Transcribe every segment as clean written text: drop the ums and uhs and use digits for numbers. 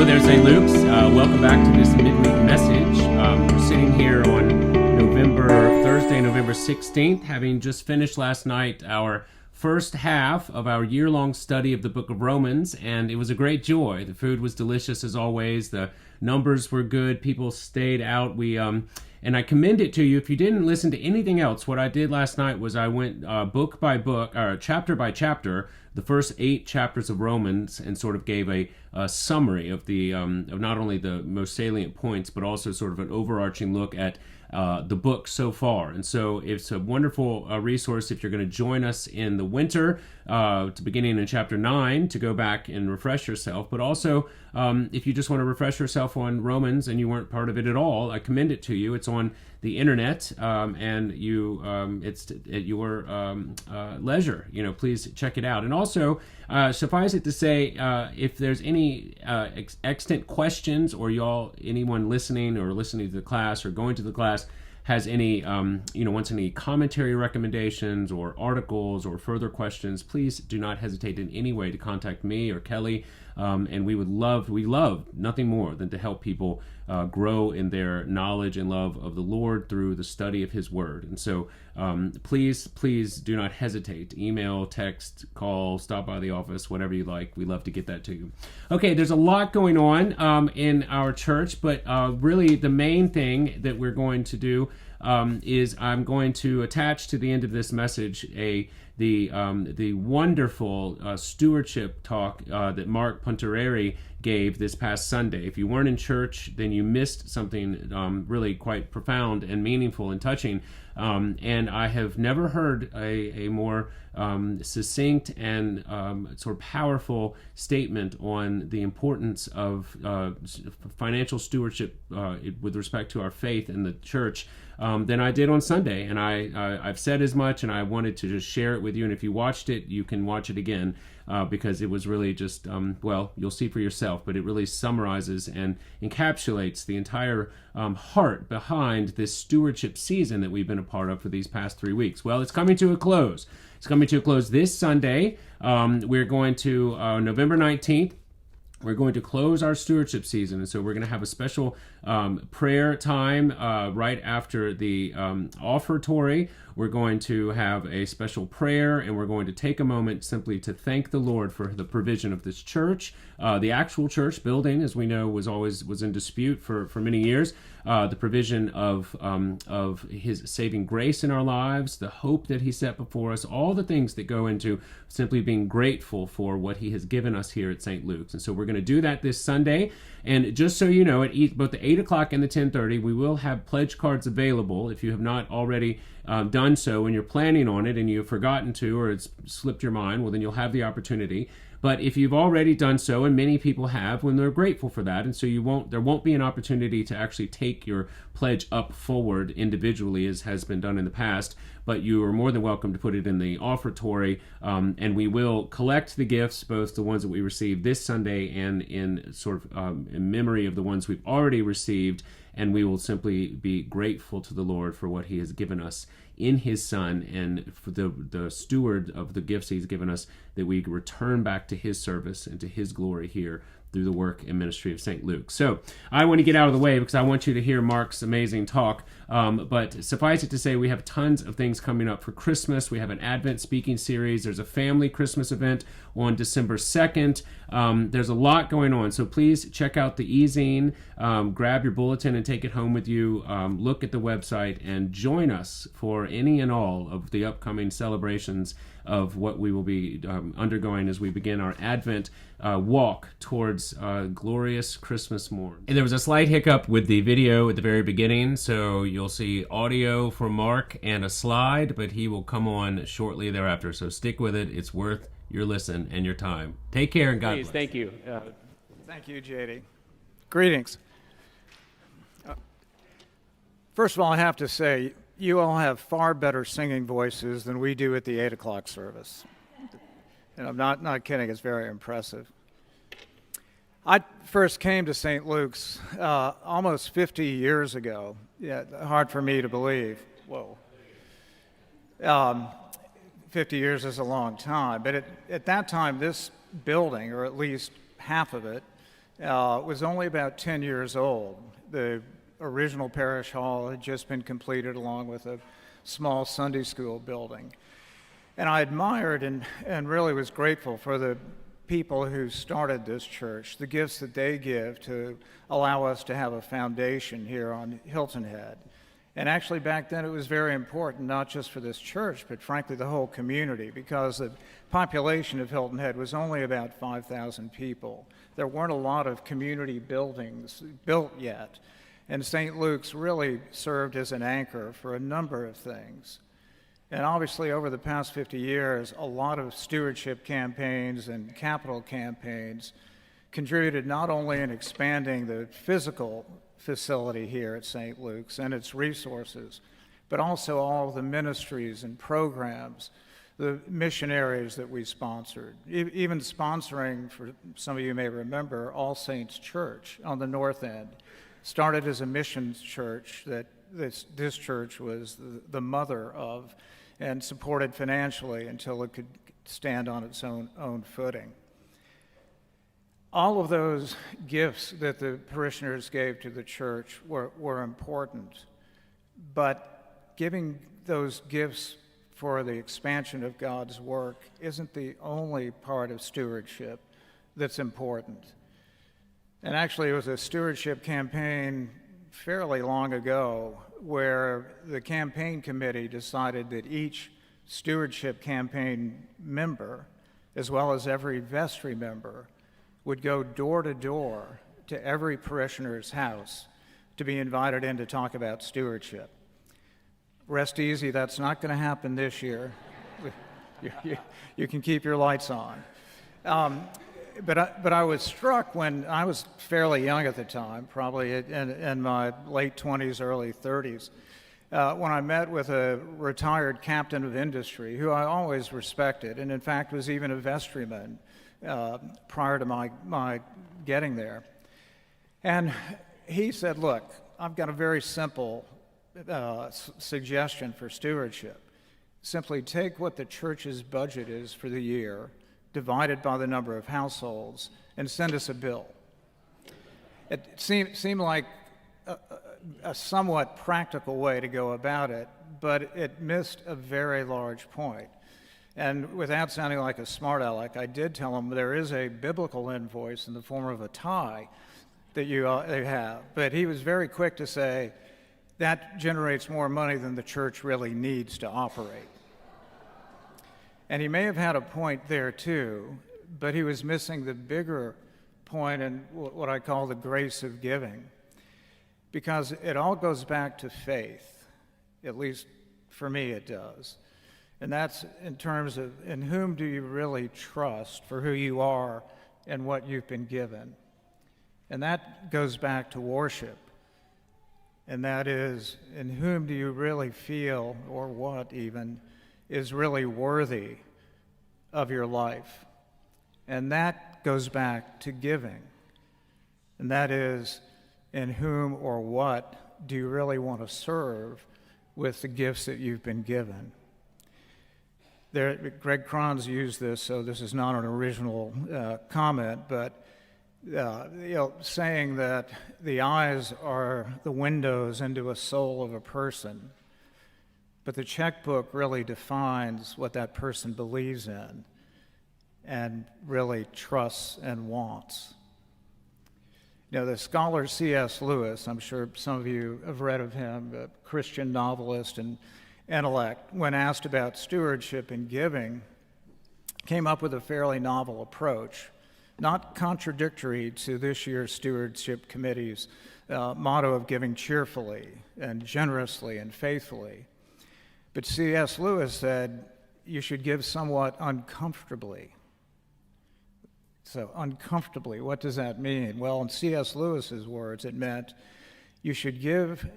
Hello there, St. Luke's. Welcome back to this Midweek Message. We're sitting here on Thursday, November 16th, having just finished last night our first half of our year-long study of the book of Romans, and it was a great joy. The food was delicious as always. The numbers were good. People stayed out. And I commend it to you. If you didn't listen to anything else, what I did last night was I went book by book, or chapter by chapter, the first 8 chapters of Romans, and sort of gave a summary of the of not only the most salient points, but also sort of an overarching look at the book so far. And so it's a wonderful resource if you're going to join us in the winter, to beginning in chapter 9, to go back and refresh yourself. But also, if you just want to refresh yourself on Romans and you weren't part of it at all, I commend it to you. It's on the internet, and it's at your leisure. Please check it out. And also, suffice it to say, if there's any extant questions, or anyone listening to the class or going to the class has any, wants any commentary recommendations or articles or further questions, please do not hesitate in any way to contact me or Kelly. And we love nothing more than to help people grow in their knowledge and love of the Lord through the study of His Word. And so please do not hesitate. Email, text, call, stop by the office, whatever you like. We love to get that to you. Okay, there's a lot going on in our church, but really the main thing that we're going to do is I'm going to attach to the end of this message the wonderful stewardship talk that Mark Puntereri gave this past Sunday. If you weren't in church, then you missed something really quite profound and meaningful and touching. And I have never heard a more succinct and sort of powerful statement on the importance of financial stewardship with respect to our faith in the church than I did on Sunday. And I've said as much, and I wanted to just share it with you. And if you watched it, you can watch it again, because it was really just, you'll see for yourself, but it really summarizes and encapsulates the entire heart behind this stewardship season that we've been a part of for these past 3 weeks. Well, it's coming to a close. It's coming to a close this Sunday. We're going to, November 19th, we're going to close our stewardship season, and so we're going to have a special prayer time right after the offertory. We're going to have a special prayer, and we're going to take a moment simply to thank the Lord for the provision of this church. The actual church building, as we know, was in dispute for many years. The provision of His saving grace in our lives, the hope that He set before us, all the things that go into simply being grateful for what He has given us here at St. Luke's. And so we're going to do that this Sunday. And just so you know, at both the 8 o'clock and the 10:30, we will have pledge cards available. If you have not already done so and you're planning on it and you've forgotten to, or it's slipped your mind, well, then you'll have the opportunity. But if you've already done so, and many people have, when they're grateful for that, and so there won't be an opportunity to actually take your pledge up forward individually, as has been done in the past, but you are more than welcome to put it in the offertory, and we will collect the gifts, both the ones that we received this Sunday and in sort of in memory of the ones we've already received, and we will simply be grateful to the Lord for what He has given us in His Son, and for the steward of the gifts He's given us, that we return back to His service and to His glory here through the work and ministry of St. Luke. So I want to get out of the way because I want you to hear Mark's amazing talk. But suffice it to say, we have tons of things coming up for Christmas. We have an Advent speaking series. There's a family Christmas event on December 2nd. There's a lot going on. So please check out the e-zine, grab your bulletin and take it home with you. Look at the website and join us for any and all of the upcoming celebrations of what we will be undergoing as we begin our Advent walk towards glorious Christmas morn. And there was a slight hiccup with the video at the very beginning, so you'll see audio from Mark and a slide, but he will come on shortly thereafter. So stick with it. It's worth your listen and your time. Take care and God bless. Thank you. Thank you, JD. Greetings. First of all, I have to say, you all have far better singing voices than we do at the 8 o'clock service. And I'm not kidding, it's very impressive. I first came to St. Luke's almost 50 years ago. Yeah, hard for me to believe. Whoa. 50 years is a long time, but at that time, this building, or at least half of it, was only about 10 years old. The original parish hall had just been completed along with a small Sunday school building. And I admired and really was grateful for the people who started this church, the gifts that they give to allow us to have a foundation here on Hilton Head. And actually back then it was very important, not just for this church, but frankly the whole community, because the population of Hilton Head was only about 5,000 people. There weren't a lot of community buildings built yet, and St. Luke's really served as an anchor for a number of things. And obviously over the past 50 years, a lot of stewardship campaigns and capital campaigns contributed not only in expanding the physical facility here at St. Luke's and its resources, but also all of the ministries and programs, the missionaries that we sponsored, even sponsoring, for some of you may remember, All Saints Church on the north end. Started as a missions church that this church was the mother of and supported financially until it could stand on its own footing. All of those gifts that the parishioners gave to the church were important, but giving those gifts for the expansion of God's work isn't the only part of stewardship that's important. And actually, it was a stewardship campaign fairly long ago where the campaign committee decided that each stewardship campaign member, as well as every vestry member, would go door to door to every parishioner's house to be invited in to talk about stewardship. Rest easy, that's not going to happen this year. You can keep your lights on. But I was struck when I was fairly young at the time, probably in my late 20s, early 30s, when I met with a retired captain of industry who I always respected, and in fact was even a vestryman prior to my getting there. And he said, look, I've got a very simple suggestion for stewardship. Simply take what the church's budget is for the year, divided by the number of households, and send us a bill. It seemed like a somewhat practical way to go about it, but it missed a very large point. And without sounding like a smart aleck, I did tell him there is a biblical invoice in the form of a tithe that you have. But he was very quick to say, that generates more money than the church really needs to operate. And he may have had a point there too, but he was missing the bigger point in what I call the grace of giving. Because it all goes back to faith, at least for me it does. And that's in terms of in whom do you really trust for who you are and what you've been given. And that goes back to worship. And that is, in whom do you really feel, or what even, is really worthy of your life. And that goes back to giving. And that is, in whom or what do you really want to serve with the gifts that you've been given. Greg Cron's used this, so this is not an original comment, but saying that the eyes are the windows into a soul of a person, but the checkbook really defines what that person believes in and really trusts and wants. The scholar C.S. Lewis, I'm sure some of you have read of him, a Christian novelist and intellect, when asked about stewardship and giving, came up with a fairly novel approach, not contradictory to this year's Stewardship Committee's motto of giving cheerfully and generously and faithfully. But C.S. Lewis said you should give somewhat uncomfortably. So uncomfortably, what does that mean? Well, in C.S. Lewis's words, it meant you should give,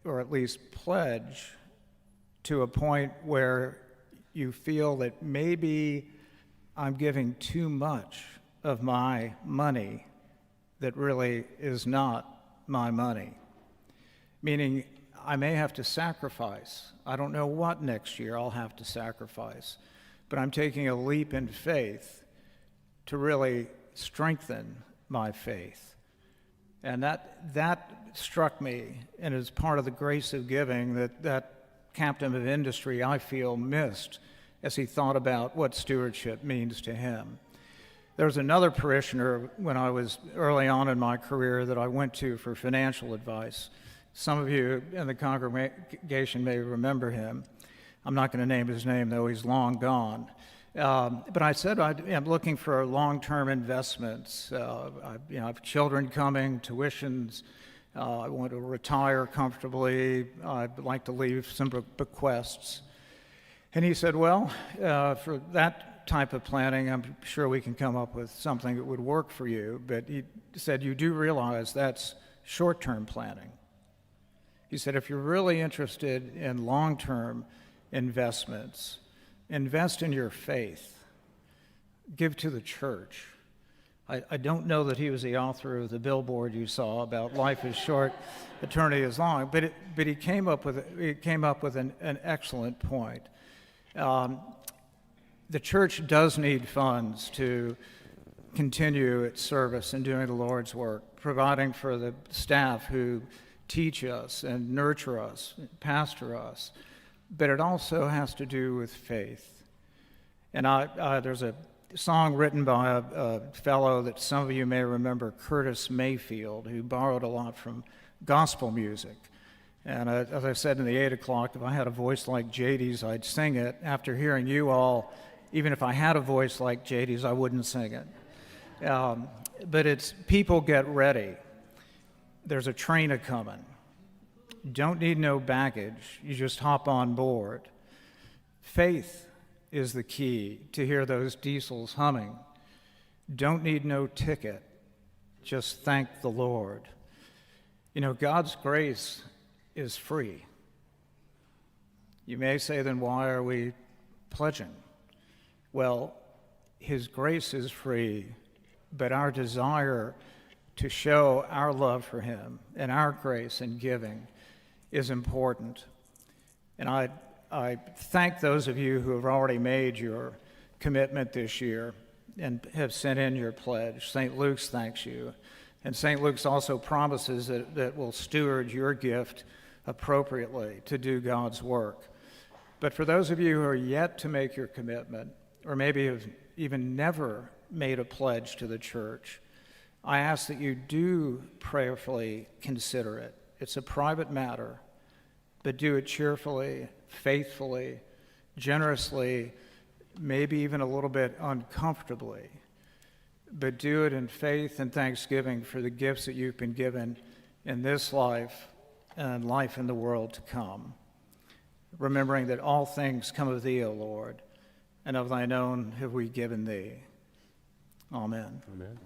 or at least pledge, to a point where you feel that maybe I'm giving too much of my money that really is not my money. Meaning, I may have to sacrifice. I don't know what next year I'll have to sacrifice, but I'm taking a leap in faith to really strengthen my faith. And that struck me, and as part of the grace of giving that captain of industry, I feel, missed as he thought about what stewardship means to him. There was another parishioner when I was early on in my career that I went to for financial advice. Some of you in the congregation may remember him. I'm not going to name his name, though he's long gone. But I said I'm looking for long-term investments. I have children coming, tuitions. I want to retire comfortably. I'd like to leave some bequests. And he said, well, for that type of planning, I'm sure we can come up with something that would work for you. But he said, you do realize that's short-term planning. He said, if you're really interested in long-term investments, invest in your faith. Give to the church. I don't know that he was the author of the billboard you saw about life is short, eternity is long, but he came up with an excellent point. The church does need funds to continue its service in doing the Lord's work, providing for the staff who teach us and nurture us, pastor us, but it also has to do with faith. And there's a song written by a fellow that some of you may remember, Curtis Mayfield, who borrowed a lot from gospel music. And as I said in the 8 o'clock, if I had a voice like JD's, I'd sing it. After hearing you all, even if I had a voice like JD's, I wouldn't sing it. But it's people get ready. There's a train a-coming. Don't need no baggage. You just hop on board. Faith is the key to hear those diesels humming. Don't need no ticket. Just thank the Lord. You know, God's grace is free. You may say, then why are we pledging? Well, His grace is free, but our desire to show our love for Him and our grace in giving is important. And I thank those of you who have already made your commitment this year and have sent in your pledge. St. Luke's thanks you. And St. Luke's also promises that we'll steward your gift appropriately to do God's work. But for those of you who are yet to make your commitment, or maybe have even never made a pledge to the church, I ask that you do prayerfully consider it. It's a private matter, but do it cheerfully, faithfully, generously, maybe even a little bit uncomfortably. But do it in faith and thanksgiving for the gifts that you've been given in this life and life in the world to come. Remembering that all things come of thee, O Lord, and of thine own have we given thee. Amen. Amen.